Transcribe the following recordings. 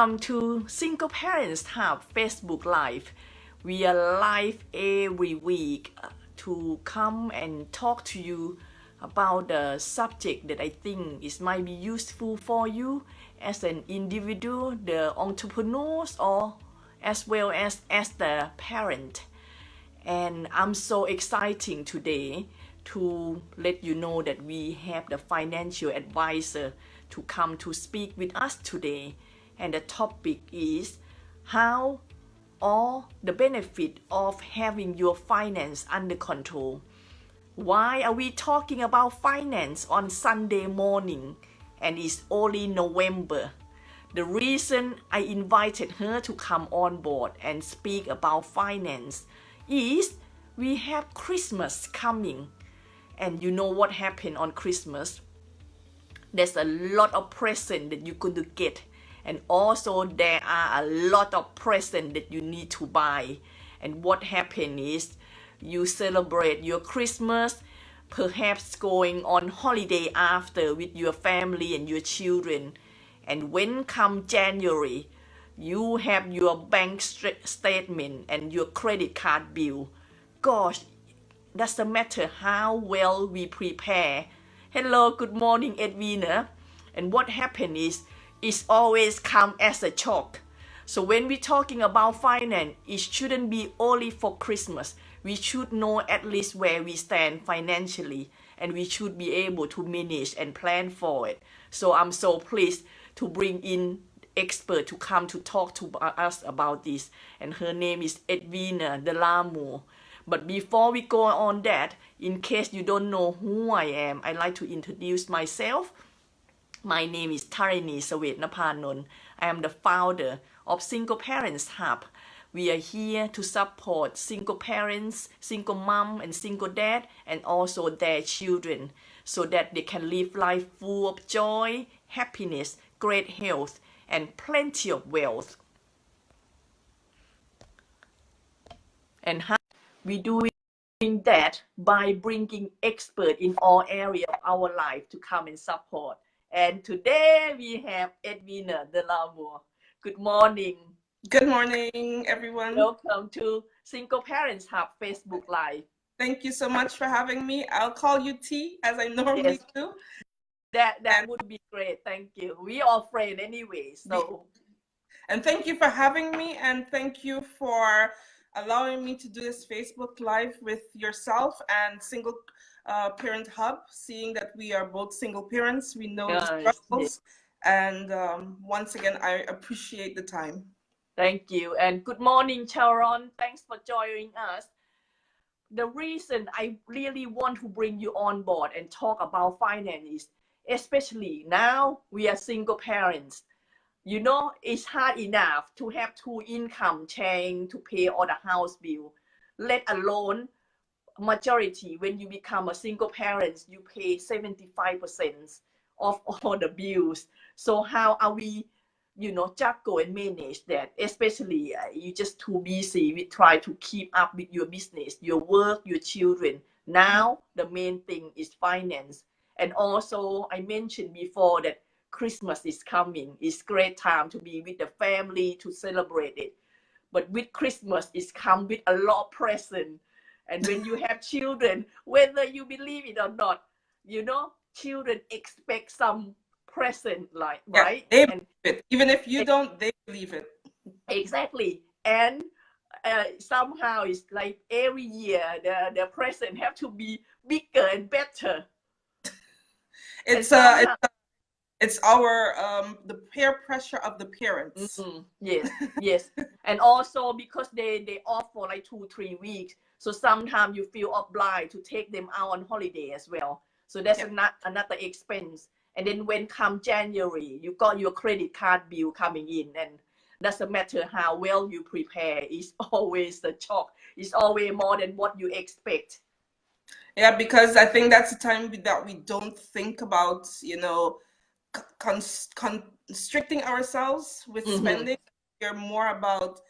Welcome to Single Parents Hub Facebook Live. We are live every week to come and talk to you about the subject that I think is might be useful for you as an individual, the entrepreneurs, or as well as the parent. And I'm so exciting today to let you know that we have the financial advisor to come to speak with us today. And the topic is how or the benefit of having your finance under control. Why are we talking about finance on Sunday morning and it's only November? The reason I invited her to come on board and speak about finance is we have Christmas coming. And you know what happened on Christmas? There's a lot of presents that you're going to get. And also there are a lot of presents that you need to buy. And what happened is you celebrate your Christmas, perhaps going on holiday after with your family and your children. And when come January, you have your bank statement and your credit card bill. Gosh, doesn't matter how well we prepare. Hello, good morning, Edwina. And what happened is it's always come as a shock. So when we're talking about finance, it shouldn't be only for Christmas. We should know at least where we stand financially, and we should be able to manage and plan for it. So I'm so pleased to bring in expert to come to talk to us about this. And her name is Edwina Delamore. But before we go on that, in case you don't know who I am, I'd like to introduce myself. My name is Tarini Sawetnapanon. I am the founder of Single Parents Hub. We are here to support single parents, single mom, and single dad, and also their children, so that they can live life full of joy, happiness, great health, and plenty of wealth. And how we doing that? By bringing experts in all areas of our life to come and support. And today we have Edwina Delamore. Good morning. Good morning, everyone. Welcome to Single Parents Hub Facebook Live. Thank you so much for having me. I'll call you T, as I normally do. That would be great. Thank you. We are friends anyway. And thank you for having me, and thank you for allowing me to do this Facebook Live with yourself and Single Parent Hub, seeing that we are both single parents. We know the struggles. And once again, I appreciate the time. Thank you. And good morning, Sharon. Thanks for joining us. The reason I really want to bring you on board and talk about finance is, especially now we are single parents. You know, it's hard enough to have two income sharing to pay all the house bill, let alone majority when you become a single parent, you pay 75% of all the bills. So how are we, juggle and manage that? Especially you just too busy. We try to keep up with your business, your work, your children. Now the main thing is finance. And also I mentioned before that Christmas is coming. It's great time to be with the family to celebrate it. But with Christmas, it's come with a lot of presents. And when you have children, whether you believe it or not, children expect some present, like, right? They believe it. Even if you don't, they believe it. Exactly. And somehow it's like every year the present have to be bigger and better. It's our the peer pressure of the parents. Yes. And also because they off for like 2-3 weeks, so sometimes you feel obliged to take them out on holiday as well. So that's another expense. And then when come January, you got your credit card bill coming in, and doesn't matter how well you prepare, it's always a shock. It's always more than what you expect. Yeah, because I think that's the time that we don't think about, constricting ourselves with spending. We're more about,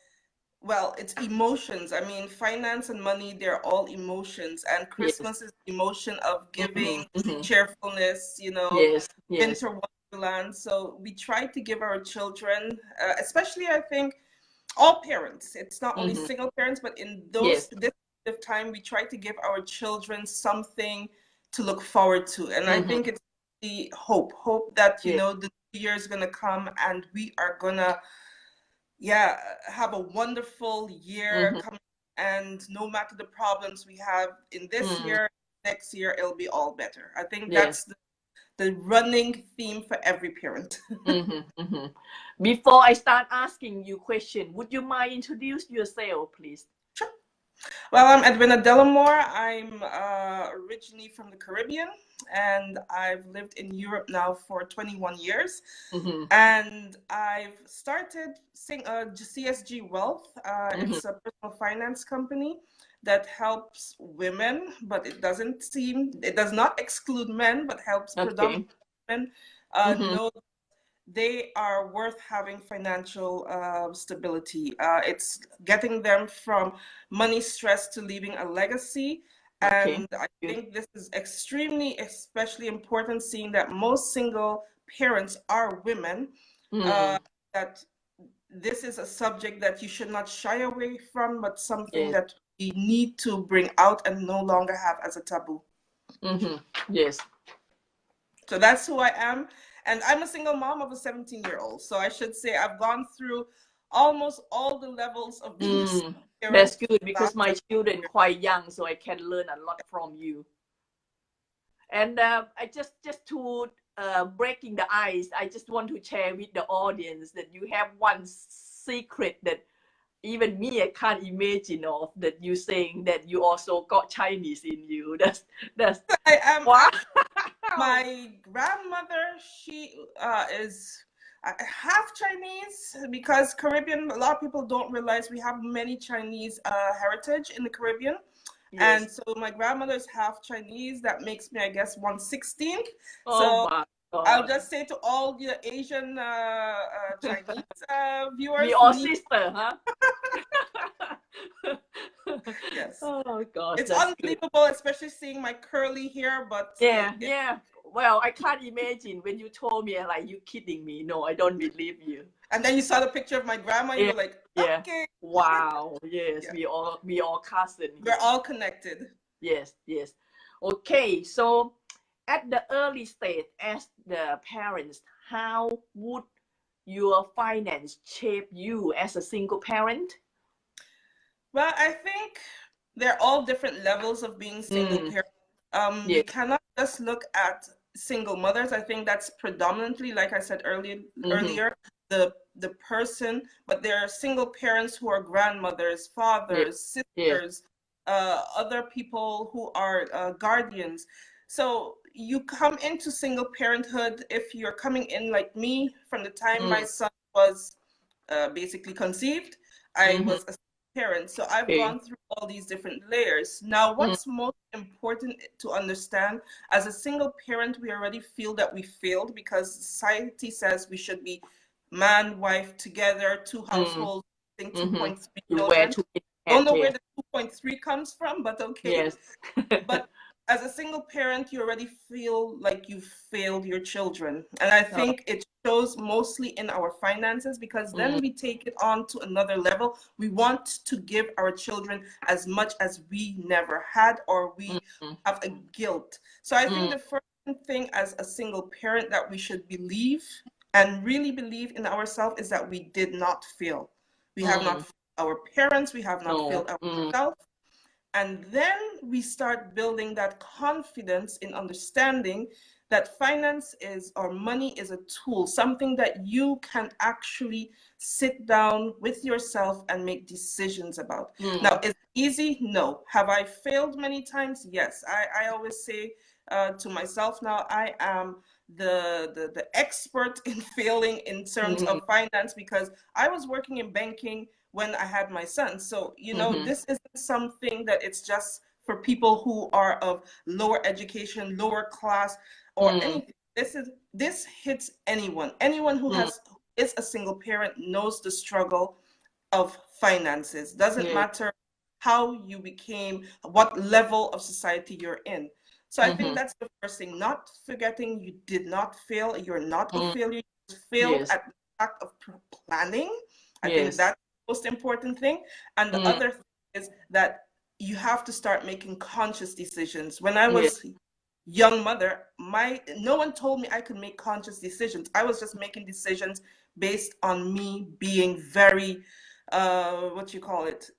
well, it's emotions. I mean, finance and money, they're all emotions. And Christmas is the emotion of giving, cheerfulness, winter land. So we try to give our children, especially I think all parents, it's not only single parents, but in this time, we try to give our children something to look forward to. And I think it's the hope that, you know, the new year is going to come and we are going to, have a wonderful year coming. And no matter the problems we have in this year, next year, it'll be all better. I think that's the running theme for every parent. Before I start asking you question, would you mind introduce yourself, please? Sure. Well, I'm Edwina Delamore. I'm originally from the Caribbean, and I've lived in Europe now for 21 years. And I've started CSG Wealth. It's a personal finance company that helps women, but it does not exclude men, but helps predominantly women know they are worth having financial stability. It's getting them from money stress to leaving a legacy. And I think this is especially important, seeing that most single parents are women, that this is a subject that you should not shy away from, but something that we need to bring out and no longer have as a taboo. Yes. So that's who I am. And I'm a single mom of a 17-year-old. So I should say I've gone through almost all the levels of being a single parent. That's good, because my children quite young, so I can learn a lot from you. And I just to breaking the ice, I just want to share with the audience that you have one secret that even me, I can't imagine of, that you saying that you also got Chinese in you. That's I am. Wow. My grandmother, she is half Chinese, because Caribbean, a lot of people don't realize we have many Chinese heritage in the Caribbean. And so my grandmother is half Chinese. That makes me, I guess, 1/16. So my God. I'll just say to all the Asian Chinese viewers, we all sister, huh? Yes. Oh God, it's unbelievable, especially seeing my curly hair. But yeah. Well, I can't imagine when you told me, like, you kidding me. No, I don't believe you. And then you saw the picture of my grandma, and you're like, okay. Wow. Yes, we all cousins. We're all connected. Yes. Okay, so at the early stage as the parents, how would your finance shape you as a single parent? Well, I think they're all different levels of being single parent. We cannot just look at single mothers. I think that's predominantly, like I said earlier, the person, but there are single parents who are grandmothers, fathers, sisters, other people who are guardians. So you come into single parenthood, if you're coming in like me, from the time my son was basically conceived, I was a parent. So I've gone through all these different layers. Now, what's most important to understand, as a single parent, we already feel that we failed, because society says we should be man, wife together, 2 households, I think 2.3 children. Don't know where the 2.3 comes from, but okay. But as a single parent, you already feel like you've failed your children. And I think it shows mostly in our finances, because then we take it on to another level. We want to give our children as much as we never had, or we have a guilt. So I think the first thing as a single parent that we should believe, and really believe in ourselves, is that we did not fail. We have not failed our parents, we have not failed ourselves. And then we start building that confidence in understanding that finance is, or money is, a tool, something that you can actually sit down with yourself and make decisions about. Now, is it easy? No. Have I failed many times? Yes. I always say to myself now, I am the expert in failing in terms of finance, because I was working in banking when I had my son. So, you know, this isn't something that it's just for people who are of lower education, lower class, or anything. This hits anyone. Anyone who is a single parent knows the struggle of finances. Doesn't matter how you became, what level of society you're in. So I think that's the first thing, not forgetting you did not fail. You're not a failure. You failed Yes. at the fact of planning. I Yes. think that's the most important thing. And the other thing is that you have to start making conscious decisions. When I was young mother, no one told me I could make conscious decisions. I was just making decisions based on me being very, what you call it?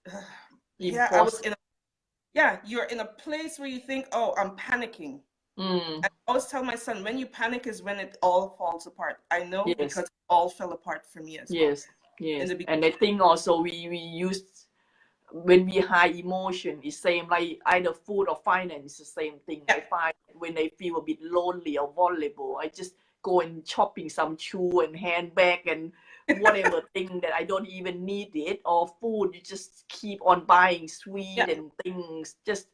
Yeah, I was in a, yeah, you're in a place where you think, oh, I'm panicking. And I always tell my son, when you panic is when it all falls apart. I know because it all fell apart for me as well. Yes. And I think also we use, when we high emotion, it's same like either food or finance, the same thing. I find when I feel a bit lonely or vulnerable, I just go and shopping some shoe and handbag and whatever thing that I don't even need it, or food, you just keep on buying sweet and things, just,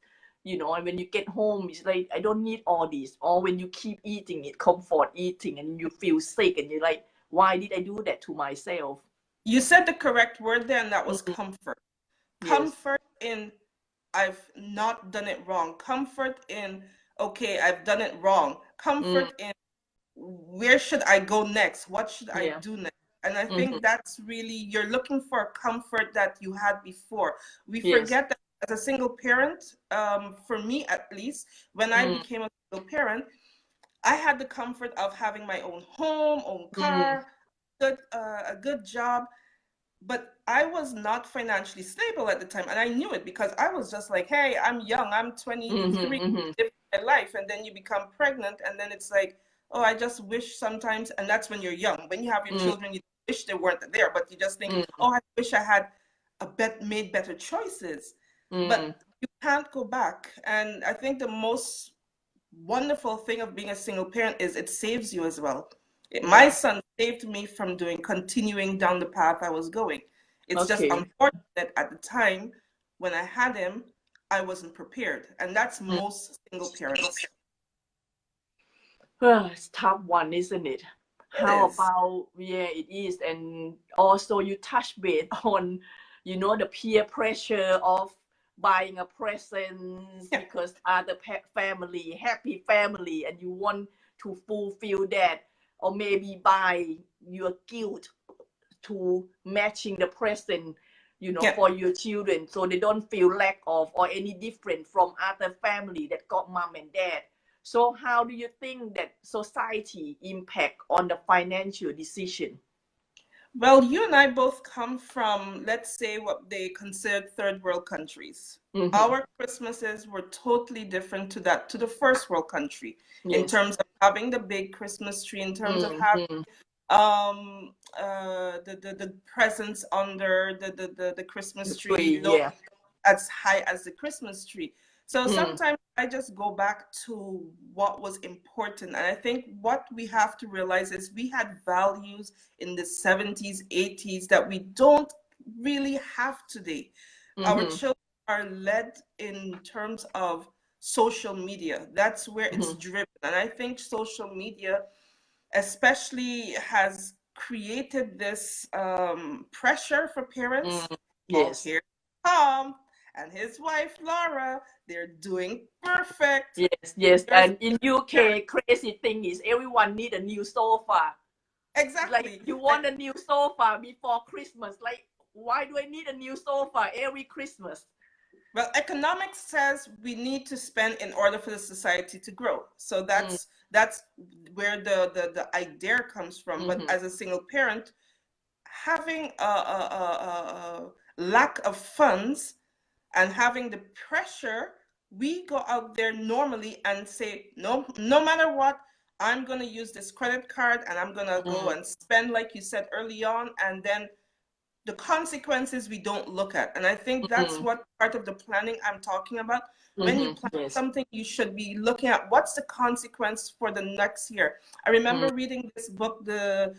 you know, and when you get home, it's like, I don't need all this. Or when you keep eating it, comfort eating, and you feel sick and you're like, why did I do that to myself? You said the correct word there, and that was comfort. Comfort in, I've not done it wrong. Comfort in, okay, I've done it wrong. Comfort in, where should I go next? What should I do next? And I think that's really, you're looking for a comfort that you had before. We forget that as a single parent, for me at least, when I became a single parent, I had the comfort of having my own home, own car, a good job. But I was not financially stable at the time. And I knew it because I was just like, hey, I'm young, I'm 23, live my life. And then you become pregnant. And then it's like, oh, I just wish sometimes. And that's when you're young. When you have your children, you wish they weren't there. But you just think, oh, I wish I had made better choices. But you can't go back. And I think the most wonderful thing of being a single parent is it saves you as well. My son saved me from continuing down the path I was going. It's just unfortunate at the time when I had him, I wasn't prepared. And that's most single parents. It's a tough one, isn't it? How about, it is. And also you touch base on, you know, the peer pressure of buying a present because other family, happy family, and you want to fulfill that, or maybe buy your guilt to matching the present, you know, for your children, so they don't feel lack of or any different from other family that got mom and dad. So how do you think that society impact on the financial decision? Well, you and I both come from, let's say, what they considered third world countries. Our Christmases were totally different to the first world country in terms of having the big Christmas tree, in terms of having the presents under the Christmas tree, as high as the Christmas tree. So sometimes I just go back to what was important. And I think what we have to realize is we had values in the 70s, 80s that we don't really have today. Our children are led in terms of social media. That's where it's driven. And I think social media especially has created this pressure for parents. Oh, here Tom and his wife Laura, they're doing perfect. Yes. And in UK, crazy thing is everyone need a new sofa. Exactly. Like you want a new sofa before Christmas. Like, why do I need a new sofa every Christmas? Well, economics says we need to spend in order for the society to grow. So that's where the idea comes from. But as a single parent, having a lack of funds and having the pressure, we go out there normally and say, no matter what, I'm going to use this credit card and I'm going to go and spend, like you said early on, and then the consequences we don't look at. And I think that's what part of the planning I'm talking about. When you plan something, you should be looking at what's the consequence for the next year. I remember reading this book, The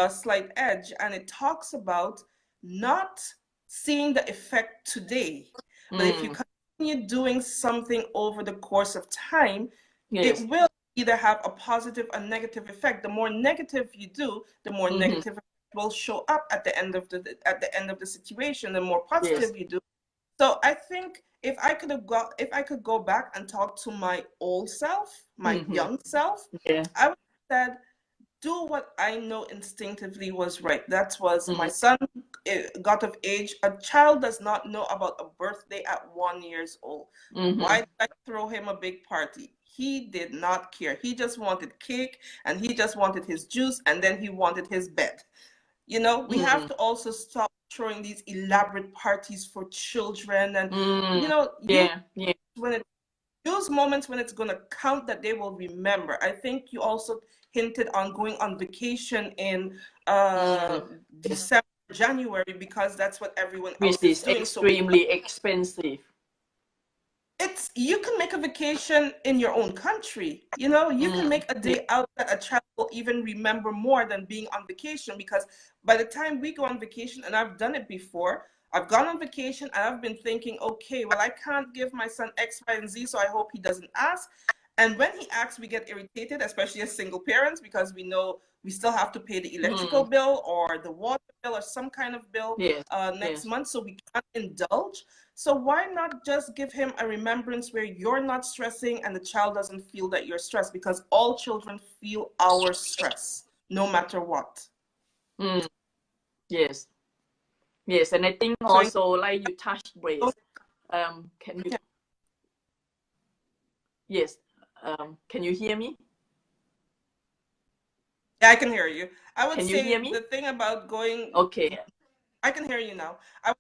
Slight Edge, and it talks about not seeing the effect today. But if you continue doing something over the course of time, it will either have a positive or negative effect. The more negative you do, the more negative will show up at the end of the situation. The more positive you do. So I think if I could go back and talk to my old self, my young self, Yeah. I would have said, do what I know instinctively was right. That was my son got of age. A child does not know about a birthday at 1 year old. Why did I throw him a big party? He did not care. He just wanted cake and he just wanted his juice and then he wanted his bed. You know, we have to also stop throwing these elaborate parties for children and, you know, Yeah, yeah. when it use moments when it's going to count that they will remember. I think you also hinted on going on vacation in December, January, because that's what everyone Which else is is doing. So we, extremely expensive. you can make a vacation in your own country. You know, you can make a day out that a child will even remember more than being on vacation, because by the time we go on vacation, and I've done it before, I've gone on vacation and I've been thinking, okay, well, I can't give my son X, Y, and Z, so I hope he doesn't ask. And when he asks, we get irritated, especially as single parents, because we know we still have to pay the electrical bill or the water bill or some kind of bill next month, so we can't indulge. So why not just give him a remembrance where you're not stressing and the child doesn't feel that you're stressed, because all children feel our stress, no matter what. Yes. Yes, and I think So also like you touched base. Can you? Yes. Can you hear me? yeah, I can hear you. I would Can you hear say me? the thing about going, Okay. I can hear you now. The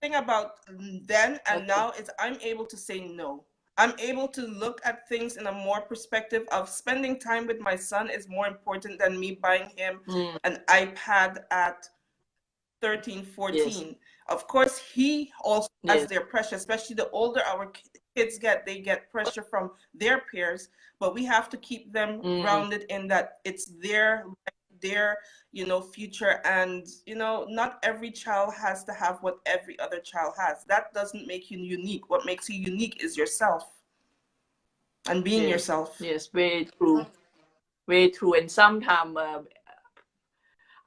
thing about then and now is I'm able to say no. I'm able to look at things in a more perspective of spending time with my son is more important than me buying him an iPad at 13, 14. Yes. Of course, he also has Yes. their pressure, especially the older our kids get, they get pressure from their peers, but we have to keep them grounded in that it's their future. And not every child has to have what every other child has. That doesn't make you unique. What makes you unique is yourself and being yourself. Yes, very true. Very true. And sometimes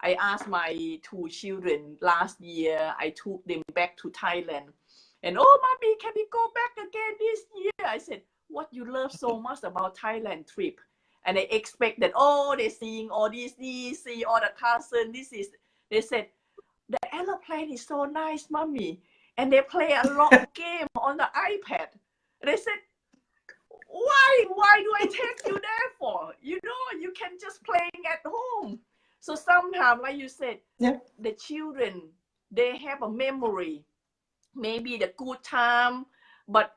I asked my 2 children last year, I took them back to Thailand. And, oh, mommy, can we go back again this year? I said, what you love so much about Thailand trip? And I expect that, oh, they're seeing all this, see all the cousin, they said, the aeroplane is so nice, mommy. And they play a lot of game on the iPad. And I said, why do I take you there for? You can just playing at home. So sometimes, like you said, the children, they have a memory, maybe the good time, but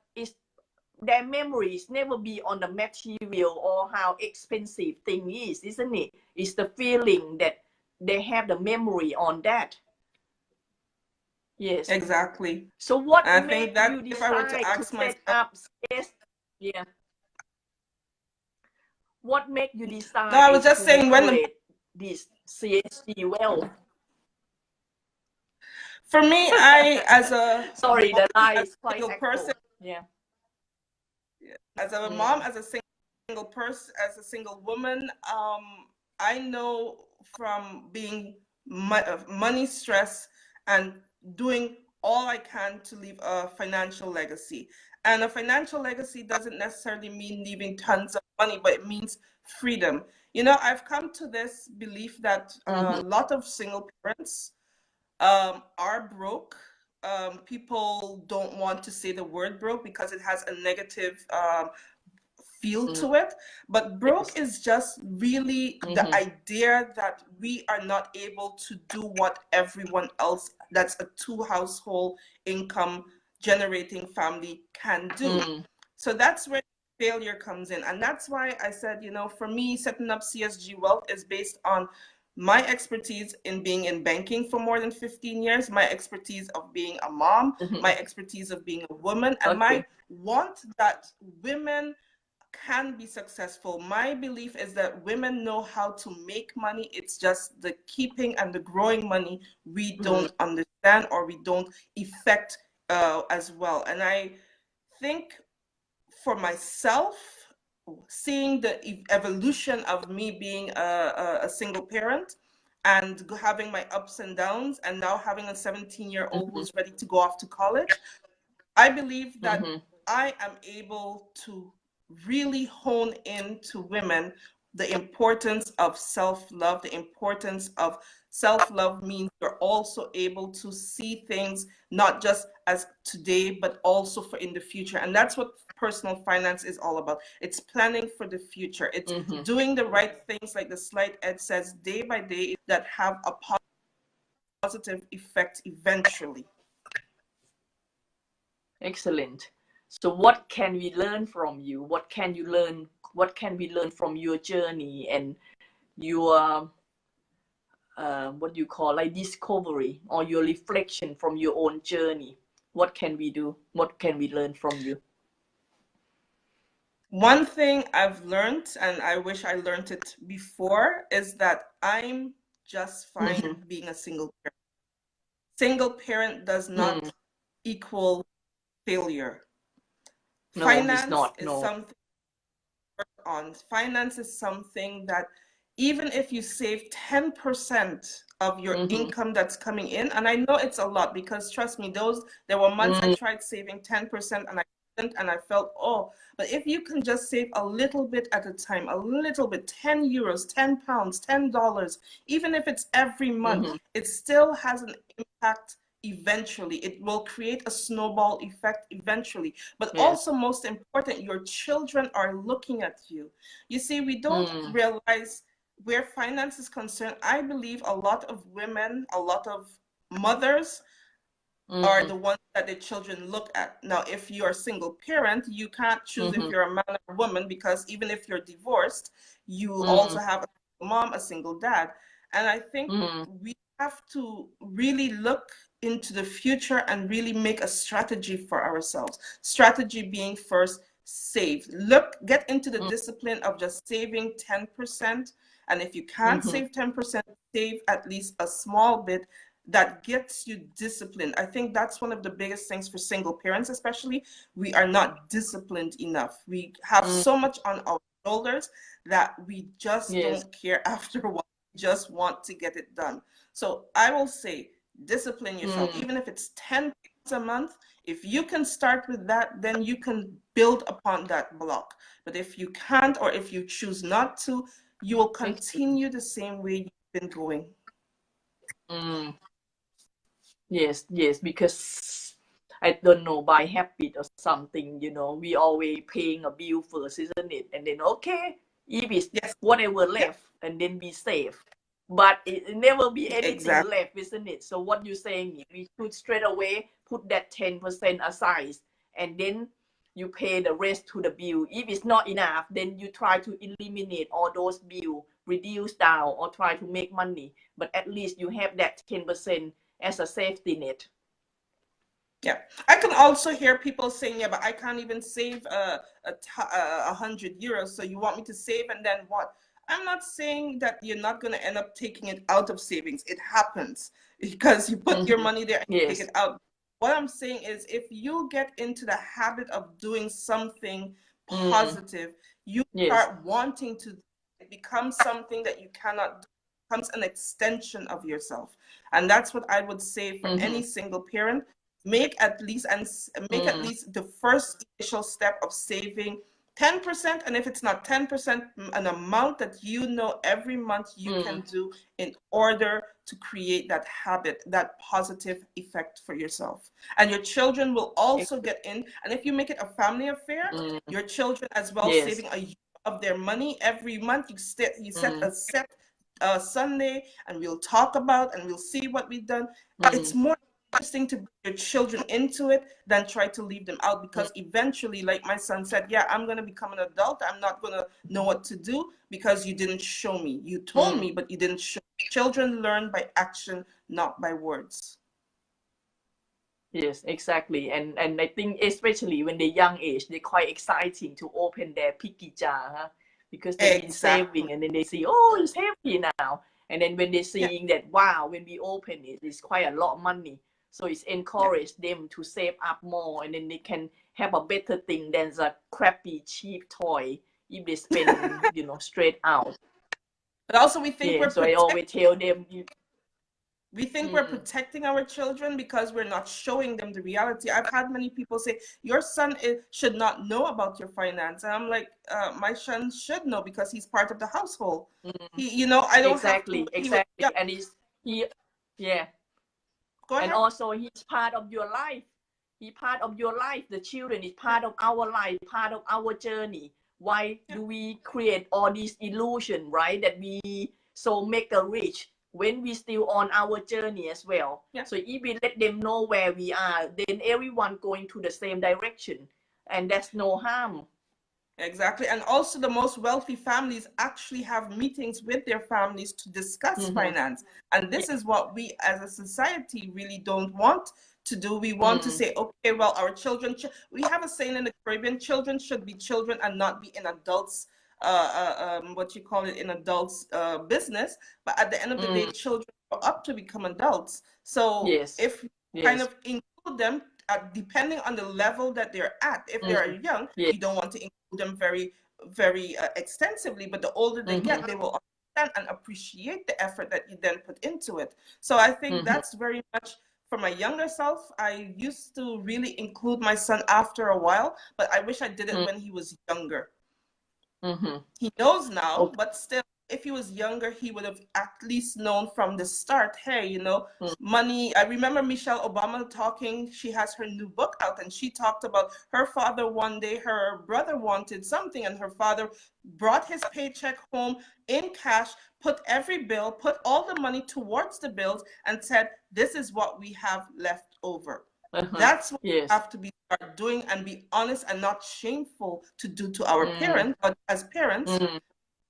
their memories never be on the material or how expensive thing is, isn't it? It's the feeling that they have the memory on that. Yes. Exactly. So what I made think that you if I were to decide to ask set myself, up space? Yeah. What made you no, decide I was just to saying create this CHG Well? for me, I as a Sorry, mom, the lie as is a quite single echo. person, Yeah. as a mom, as a single person, as a single woman, I know from being money stress and doing all I can to leave a financial legacy. And a financial legacy doesn't necessarily mean leaving tons of money, but it means freedom. I've come to this belief that a lot of single parents are broke. People don't want to say the word broke because it has a negative feel to it. But broke is just really the idea that we are not able to do what everyone else that's a 2 household income generating family can do. So that's where failure comes in. And that's why I said, for me, setting up CSG Wealth is based on my expertise in being in banking for more than 15 years, my expertise of being a mom, my expertise of being a woman, and my want that women can be successful. My belief is that women know how to make money. It's just the keeping and the growing money we don't understand or we don't effect as well. And I think for myself, seeing the evolution of me being a single parent and having my ups and downs, and now having a 17-year-old who's ready to go off to college, I believe that I am able to really hone into women the importance of self-love. The importance of self-love means you're also able to see things not just as today, but also for in the future. And that's what personal finance is all about. It's planning for the future. It's doing the right things, like the slide Ed says, day by day, that have a positive effect eventually. Excellent. So what can we learn from you? What can we learn from your journey and your what you call like discovery or your reflection from your own journey? What can we do? What can we learn from you? One thing I've learned, and I wish I learned it before, is that I'm just fine being a single parent. Single parent does not equal failure. No, it's not. Is No. something on. Finance is something that even if you save 10% of your income that's coming in, and I know it's a lot, because trust me, there were months I tried saving 10% and I couldn't, and I felt, oh, but if you can just save a little bit at a time, a little bit, 10 euros, 10 pounds, $10, even if it's every month, it still has an impact. Eventually it will create a snowball effect eventually. But also, most important, your children are looking at you. You see, we don't realize where finance is concerned. I believe a lot of women, a lot of mothers are the ones that the children look at. Now, if you're a single parent, you can't choose if you're a man or a woman, because even if you're divorced, you also have a single mom, a single dad. And I think we have to really look into the future and really make a strategy for ourselves. Strategy being, first, save. Get into the discipline of just saving 10%. And if you can't save 10%, save at least a small bit that gets you disciplined. I think that's one of the biggest things for single parents, especially. We are not disciplined enough. We have so much on our shoulders that we just don't care after a while. We just want to get it done. So I will say, discipline yourself. Even if it's 10 a month, if you can start with that, then you can build upon that block. But if you can't, or if you choose not to, you will continue the same way you've been going. Yes, because I don't know, by habit or something, we always paying a bill first, isn't it? And then, okay, if it's whatever left, and then we save. But it never be anything left, isn't it? So what you're saying, we should straight away put that 10% aside, and then you pay the rest to the bill. If it's not enough, then you try to eliminate all those bills, reduce down, or try to make money. But at least you have that 10% as a safety net. Yeah, I can also hear people saying, yeah, but I can't even save 100 euros. So you want me to save, and then what? I'm not saying that you're not going to end up taking it out of savings. It happens because you put your money there and you take it out. What I'm saying is, if you get into the habit of doing something positive, you start wanting to, it becomes something that you cannot do. It becomes an extension of yourself. And that's what I would say for any single parent. Make at least the first initial step of saving 10%, and if it's not 10%, an amount that you know every month you can do in order to create that habit, that positive effect for yourself. And your children will also get in. And if you make it a family affair, your children as well, saving a unit of their money every month. You set a set Sunday, and we'll talk about, and we'll see what we've done. It's more interesting to bring your children into it than try to leave them out, because eventually, like my son said, yeah, I'm going to become an adult. I'm not going to know what to do because you didn't show me. You told me, but you didn't show me. Children learn by action, not by words. Yes, exactly. And I think especially when they're young age, they're quite exciting to open their piggy jar, huh? Because they've been saving, and then they see, oh, it's heavy now. And then when they're seeing that, wow, when we open it, it's quite a lot of money. So it's encouraged them to save up more, and then they can have a better thing than a crappy, cheap toy if they spend, straight out. But also we think we're so I always tell them, We think we're protecting our children because we're not showing them the reality. I've had many people say, your son should not know about your finance. And I'm like, my son should know because he's part of the household. He, you know, I don't have to. Exactly. And yeah. Go ahead. And also he's part of your life. He's part of your life. The children is part of our life, part of our journey. Why do we create all these illusion, right? That we so make a rich when we still on our journey as well. So if we let them know where we are, then everyone going to the same direction, and that's no harm. Exactly. And also the most wealthy families actually have meetings with their families to discuss finance. And this is what we as a society really don't want to do. We want to say, okay, well, our children, we have a saying in the Caribbean, children should be children and not be in adults, what you call it, in adults business. But at the end of the day, children grow up to become adults. So if kind of include them, depending on the level that they're at, if they are young, you don't want to include them very, very extensively, but the older they get, they will understand and appreciate the effort that you then put into it. So I think that's very much for my younger self. I used to really include my son after a while, but I wish I did it when he was younger. He knows now, but still, if he was younger, he would have at least known from the start, hey, you know, money. I remember Michelle Obama talking, she has her new book out, and she talked about her father one day, her brother wanted something, and her father brought his paycheck home in cash, put every bill, put all the money towards the bills, and said, this is what we have left over. That's what we have to start doing, and be honest and not shameful to do to our parents, but as parents,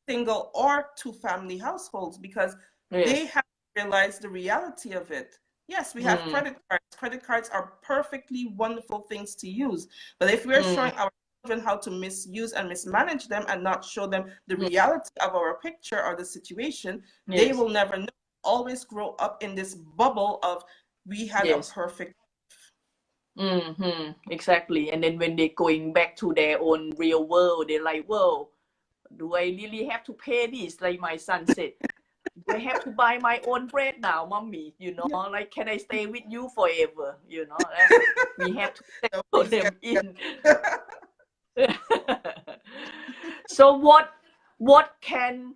single or two family households, because they have to realize the reality of it. Yes, we have credit cards. Credit cards are perfectly wonderful things to use. But if we're showing our children how to misuse and mismanage them and not show them the reality of our picture or the situation, they will never know. Always grow up in this bubble of we had a perfect Exactly. And then when they're going back to their own real world, they're like, whoa, do I really have to pay this? Like my son said, do I have to buy my own bread now, mommy? You know, like, can I stay with you forever? You know, we have to settle them in. So what can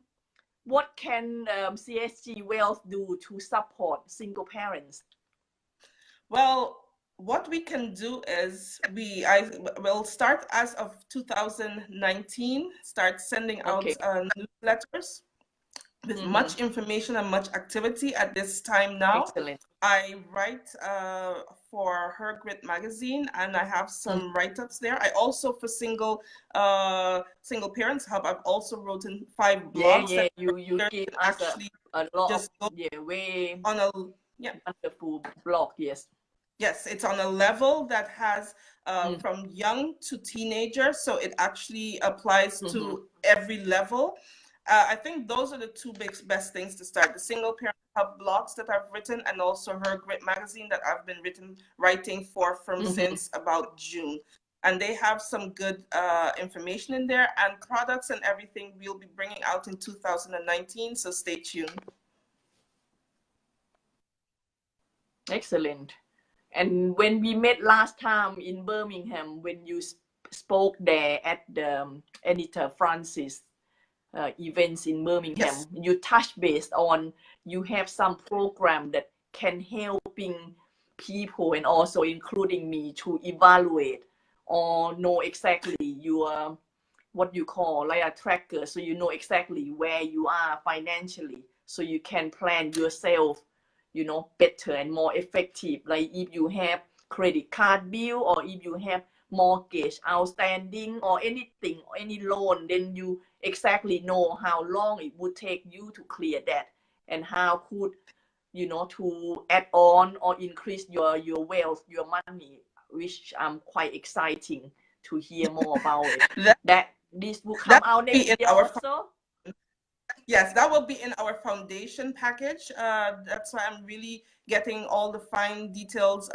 CSG Wealth do to support single parents? Well, what we can do is I will start as of 2019, start sending out newsletters with much information and much activity at this time now. Excellent. I write for Her Grit magazine, and I have some write-ups there. I also, for Single Parents Hub, I've also written 5 blogs. You give actually a lot just of way on a wonderful blog. Yes, it's on a level that has from young to teenager, so it actually applies to every level. I think those are the two best things to start: the Single Parent Hub blogs that I've written, and also Her Grit magazine that I've been writing from since about June. And they have some good information in there, and products and everything we'll be bringing out in 2019. So stay tuned. Excellent. And when we met last time in Birmingham, when you spoke there at the Editor Francis events in Birmingham, you touched based on you have some program that can helping people and also including me to evaluate or know exactly your what you call like a tracker, so you know exactly where you are financially, so you can plan yourself, you know, better and more effective. Like if you have credit card bill, or if you have mortgage outstanding or anything, or any loan, then you exactly know how long it would take you to clear that, and how could, you know, to add on or increase your wealth, your money, which I'm quite exciting to hear more about it. That this will come out next year also. Yes, that will be in our foundation package. That's why I'm really getting all the fine details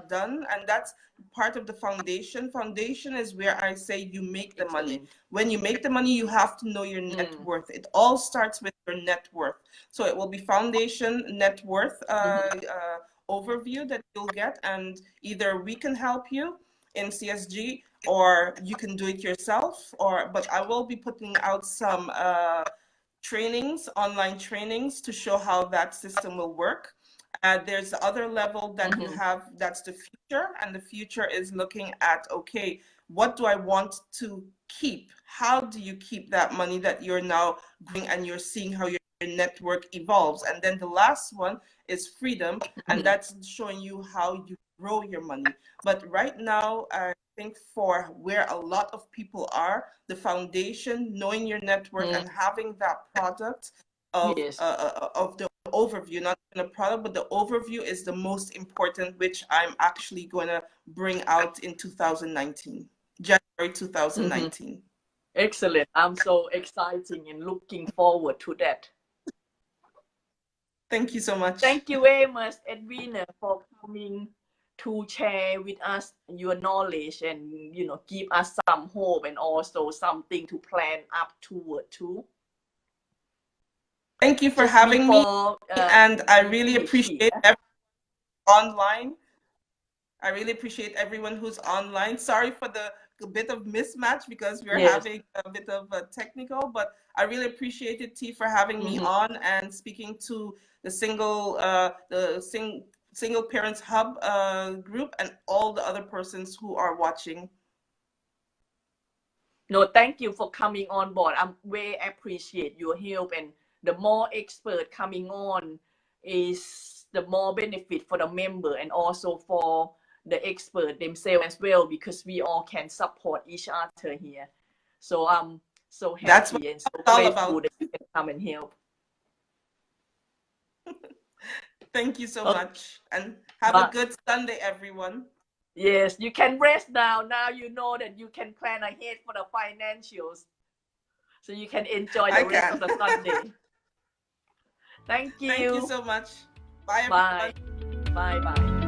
done. And that's part of the foundation. Foundation is where I say you make the money. When you make the money, you have to know your net worth. It all starts with your net worth. So it will be foundation net worth overview that you'll get. And either we can help you in CSG, or you can do it yourself, but I will be putting out some trainings, online trainings, to show how that system will work. There's the other level that you have, that's the future, and the future is looking at, okay, what do I want to keep? How do you keep that money that you're now growing, and you're seeing how your network evolves? And then the last one is freedom, and that's showing you how you grow your money. But right now, I think for where a lot of people are, the foundation, knowing your network and having that product of the overview, not the product, but the overview is the most important, which I'm actually going to bring out in 2019, January 2019. Excellent. I'm so excited and looking forward to that. Thank you so much. Thank you very much, Edwina, for coming to share with us your knowledge and, you know, give us some hope and also something to plan up toward too. Thank you for having me, and I really appreciate everyone online. I really appreciate everyone who's online. Sorry for the bit of mismatch because we're having a bit of a technical, but I really appreciate it, T, for having me on and speaking to the single parents hub group and all the other persons who are watching. No, thank you for coming on board. I very appreciate your help, and the more expert coming on is the more benefit for the member and also for the expert themselves as well, because we all can support each other here. So I'm so happy and so grateful that you can come and help. Thank you so much, and have a good Sunday, everyone. Yes, you can rest now. Now you know that you can plan ahead for the financials, so you can enjoy the rest of the Sunday. Thank you. Thank you so much. Bye, everyone. Bye. Bye.